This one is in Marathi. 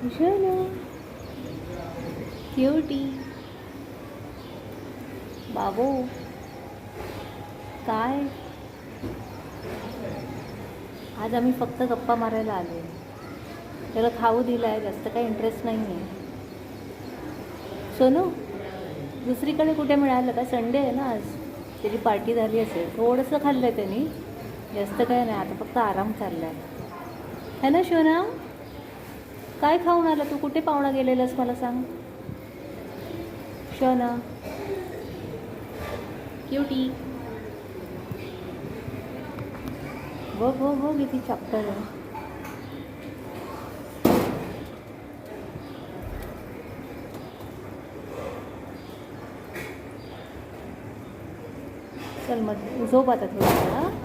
शोनू क्यूटी बाबू काय आज आम्ही फक्त गप्पा मारायला आलो आहे. त्याला खाऊ दिलं आहे, जास्त काही इंटरेस्ट नाही आहे. सोनू दुसरीकडे कुठे मिळालं का? संडे आहे ना आज, त्याची पार्टी झाली असेल. थोडंसं खाल्लं आहे त्यांनी, जास्त काही नाही. आता फक्त आराम चालला आहे ना शोना? काय खाऊन आला तू? कुठे पाहुणा गेलेलास मला सांग शोना क्यूटी. बघ हो हो किती चॅप्टर आहे. चल मग झोप आता थोडं.